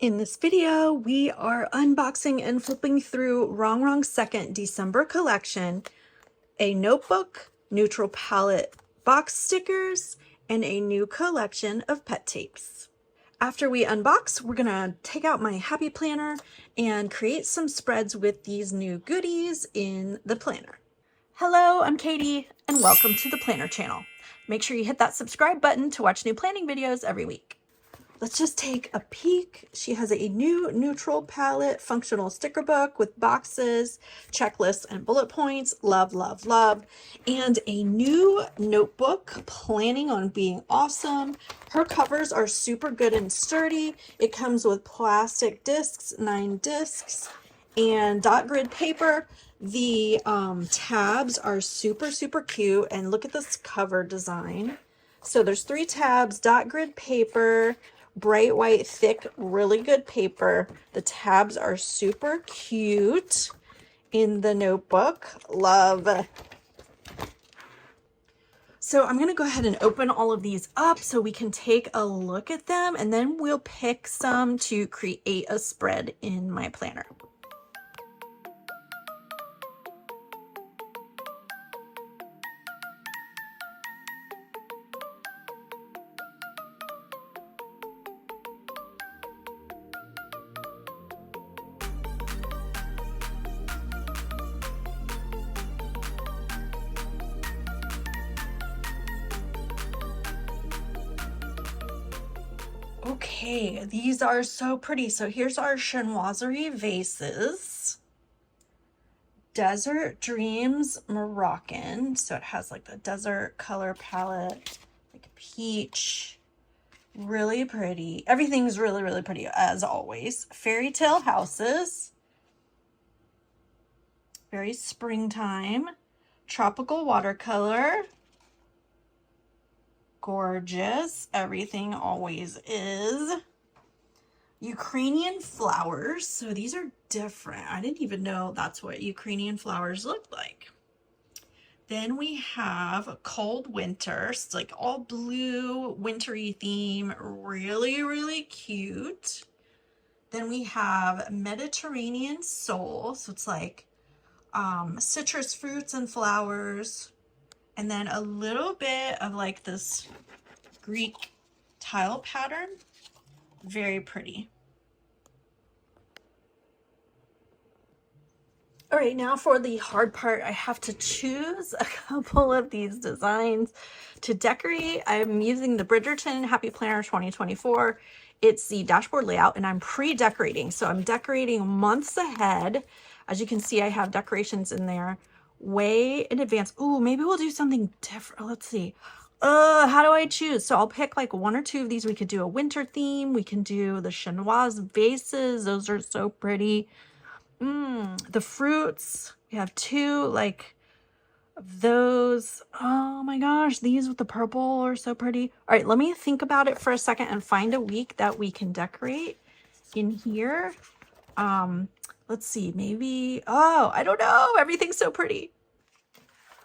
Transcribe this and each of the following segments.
In this video, we are unboxing and flipping through Rongrong's second December collection, a notebook, neutral palette box stickers, and a new collection of pet tapes. After we unbox, we're gonna take out my happy planner and create some spreads with these new goodies in the planner. Hello, I'm Katie, and welcome to the Planner channel. Make sure you hit that subscribe button to watch new planning videos every week. Let's just take a peek. She has a new neutral palette functional sticker book with boxes, checklists, and bullet points. Love, love, love. And a new notebook, planning on being awesome. Her covers are super good and sturdy. It comes with plastic discs, 9 discs, and dot grid paper. The tabs are super, super cute. And look at this cover design. So there's 3 tabs, dot grid paper, bright white, thick, really good paper. The tabs are super cute in the notebook. Love. So I'm going to go ahead and open all of these up so we can take a look at them, and then we'll pick some to create a spread in my planner. Okay, these are so pretty. So here's our chinoiserie vases. Desert Dreams Moroccan. So it has like the desert color palette, like peach. Really pretty. Everything's really, really pretty as always. Fairy tale houses. Very springtime. Tropical watercolor. Gorgeous. Everything always is. Ukrainian flowers. So these are different. I didn't even know that's what Ukrainian flowers look like. Then we have Cold Winter. So it's like all blue, wintry theme. Really, really cute. Then we have Mediterranean Soul. So it's like citrus fruits and flowers. And then a little bit of like this Greek tile pattern. Very pretty. All right, now for the hard part, I have to choose a couple of these designs to decorate. I'm using the Bridgerton Happy Planner 2024. It's the dashboard layout, and I'm pre-decorating. So I'm decorating months ahead. As you can see, I have decorations in there way in advance. Ooh, maybe we'll do something different. Let's see. How do I choose? So I'll pick like 1 or 2 of these. We could do a winter theme. We can do the chinoise vases. Those are so pretty. The fruits. We have 2 like of those. Oh my gosh, these with the purple are so pretty. All right, let me think about it for a second and find a week that we can decorate in here. Let's see, maybe, oh, I don't know. Everything's so pretty.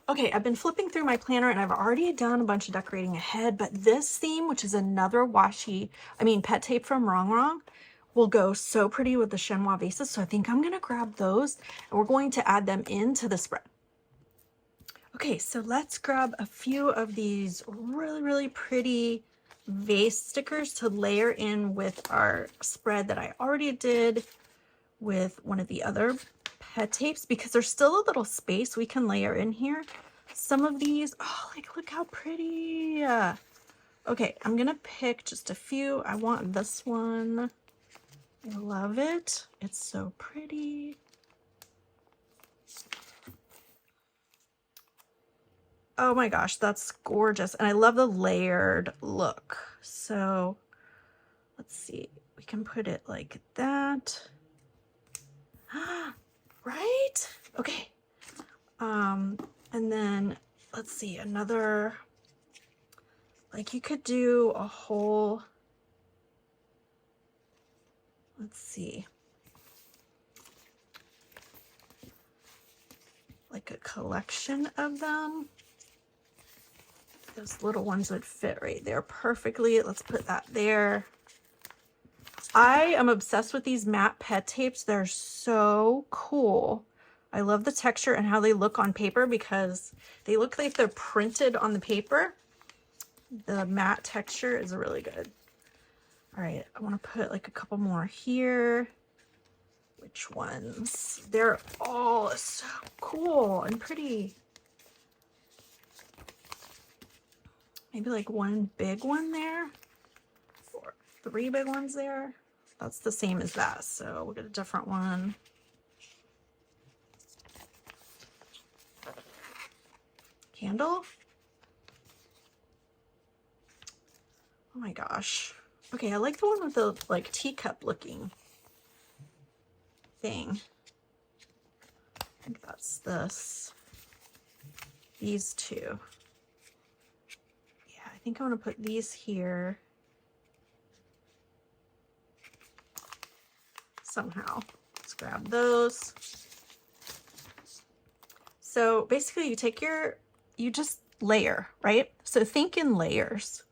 Okay, I've been flipping through my planner and I've already done a bunch of decorating ahead, but this theme, which is another pet tape from Rongrong, will go so pretty with the chinois vases. So I think I'm gonna grab those and we're going to add them into the spread. Okay, so let's grab a few of these really, really pretty vase stickers to layer in with our spread that I already did with one of the other pet tapes, because there's still a little space we can layer in here. Some of these, oh, like look how pretty. Okay, I'm gonna pick just a few. I want this one. I love it. It's so pretty. Oh my gosh, that's gorgeous. And I love the layered look. So let's see, we can put it like that. Right? Okay. And then let's see, another, like you could do a whole, let's see, like a collection of them. Those little ones would fit right there perfectly. Let's put that there. I am obsessed with these matte pet tapes. They're so cool. I love the texture and how they look on paper because they look like they're printed on the paper. The matte texture is really good. All right, I want to put like a couple more here. Which ones? They're all so cool and pretty. Maybe like one big one there, or 3 big ones there. That's the same as that, so we'll get a different one. Candle? Oh my gosh. Okay, I like the one with the like teacup looking thing. I think that's this. These two. Yeah, I think I want to put these here. Somehow. Let's grab those. So basically you just layer, right? So think in layers.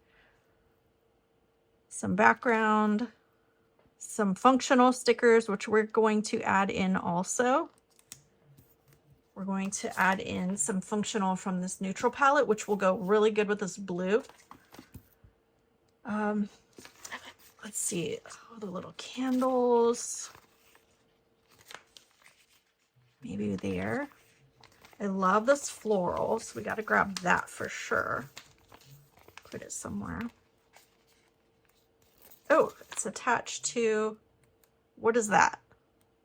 Some background, some functional stickers, which we're going to add in also. We're going to add in some functional from this neutral palette, which will go really good with this blue. Let's see, oh, the little candles. Maybe there. I love this floral, so we got to grab that for sure. Put it somewhere. Oh, it's attached to, what is that?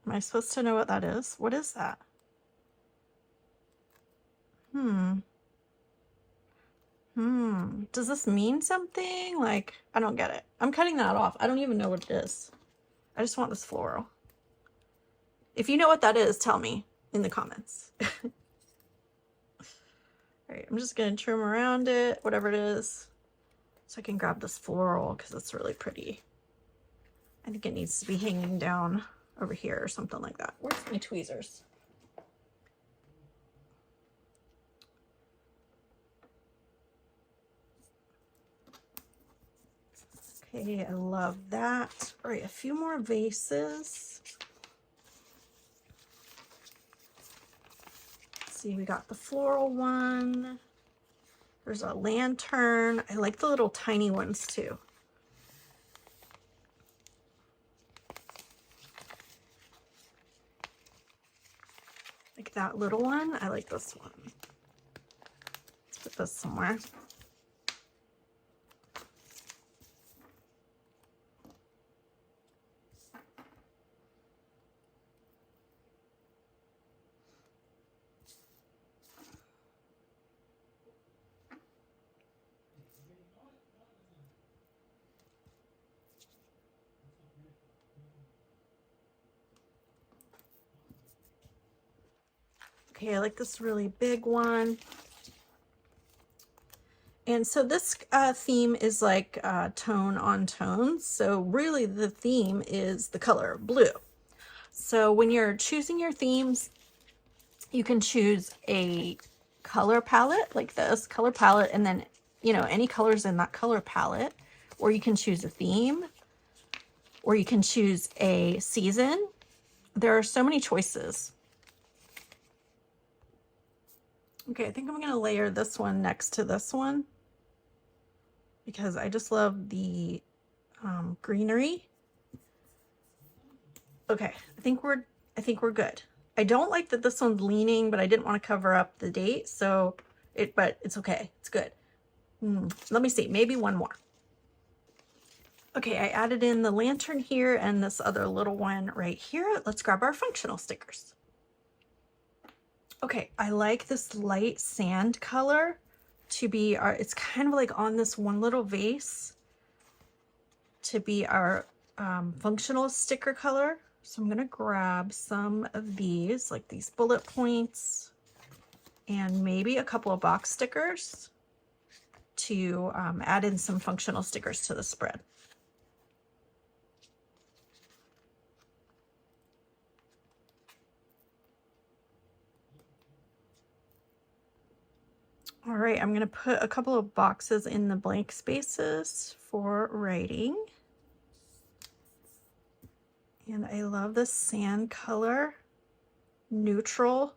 Am I supposed to know what that is? What is that? Does this mean something? Like, I don't get it. I'm cutting that off. I don't even know what it is. I just want this floral. If you know what that is, tell me in the comments. All right, I'm just gonna trim around it, whatever it is, so I can grab this floral because it's really pretty. I think it needs to be hanging down over here or something like that. Where's my tweezers? Okay, I love that. All right, a few more vases. Let's see, we got the floral one. There's a lantern. I like the little tiny ones too. Like that little one. I like this one. Let's put this somewhere. Okay, I like this really big one. And so this theme is like tone on tone. So really the theme is the color blue. So when you're choosing your themes, you can choose a color palette like this color palette, and then, you know, any colors in that color palette, or you can choose a theme, or you can choose a season. There are so many choices. Okay, I think I'm going to layer this one next to this one because I just love the greenery. Okay, I think we're good. I don't like that this one's leaning, but I didn't want to cover up the date, so but it's okay. It's good. Let me see, maybe one more. Okay, I added in the lantern here and this other little one right here. Let's grab our functional stickers. Okay, I like this light sand color to be our, it's kind of like on this one little vase to be our functional sticker color. So I'm gonna grab some of these, like these bullet points, and maybe a couple of box stickers to add in some functional stickers to the spread. All right, I'm gonna put a couple of boxes in the blank spaces for writing. And I love the sand color, neutral,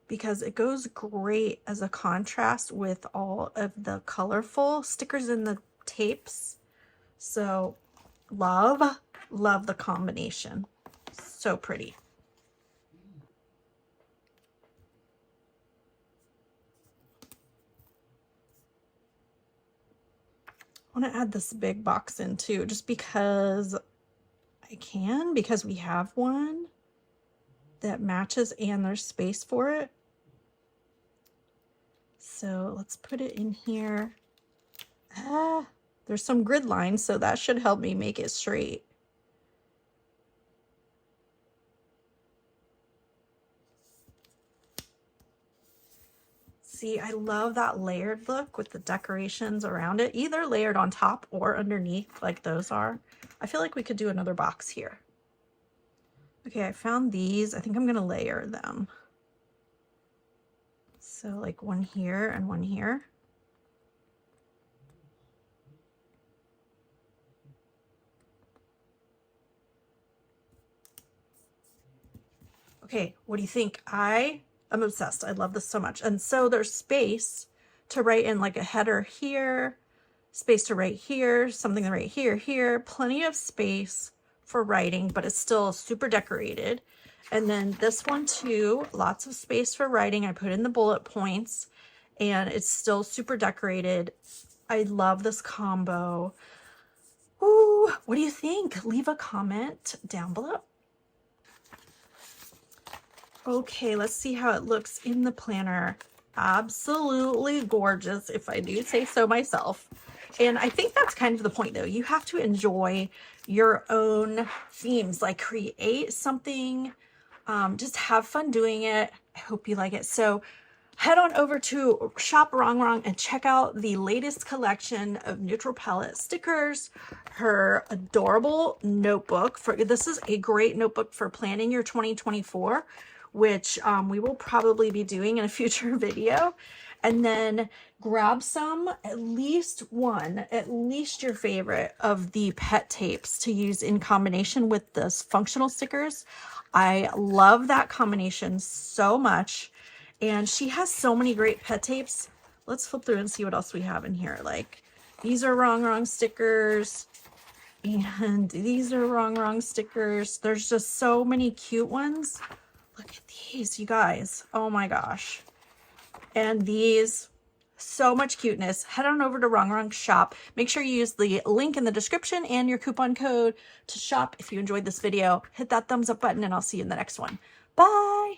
because it goes great as a contrast with all of the colorful stickers in the tapes. So love the combination. So pretty. I want to add this big box in too, just because I can, because we have one that matches and there's space for it. So let's put it in here. There's some grid lines, so that should help me make it straight. See, I love that layered look with the decorations around it, either layered on top or underneath like those are. I feel like we could do another box here. Okay, I found these. I think I'm gonna layer them. So like one here and one here. Okay, what do you think? I'm obsessed. I love this so much. And so there's space to write in like a header here, space to write here, something to write here, here, plenty of space for writing, but it's still super decorated. And then this one too, lots of space for writing. I put in the bullet points and it's still super decorated. I love this combo. Ooh, what do you think? Leave a comment down below. Okay, let's see how it looks in the planner. Absolutely gorgeous, if I do say so myself. And I think that's kind of the point though. You have to enjoy your own themes, like create something, just have fun doing it. I hope you like it. So head on over to Shop Rongrong and check out the latest collection of neutral palette stickers, her adorable notebook. This is a great notebook for planning your 2024, which we will probably be doing in a future video. And then grab some, at least one, at least your favorite of the pet tapes to use in combination with this functional stickers. I love that combination so much. And she has so many great pet tapes. Let's flip through and see what else we have in here. Like these are Rongrong stickers. And these are Rongrong stickers. There's just so many cute ones. Look at these, you guys. Oh my gosh. And these, so much cuteness. Head on over to Rongrong shop. Make sure you use the link in the description and your coupon code to shop. If you enjoyed this video, hit that thumbs up button and I'll see you in the next one. Bye.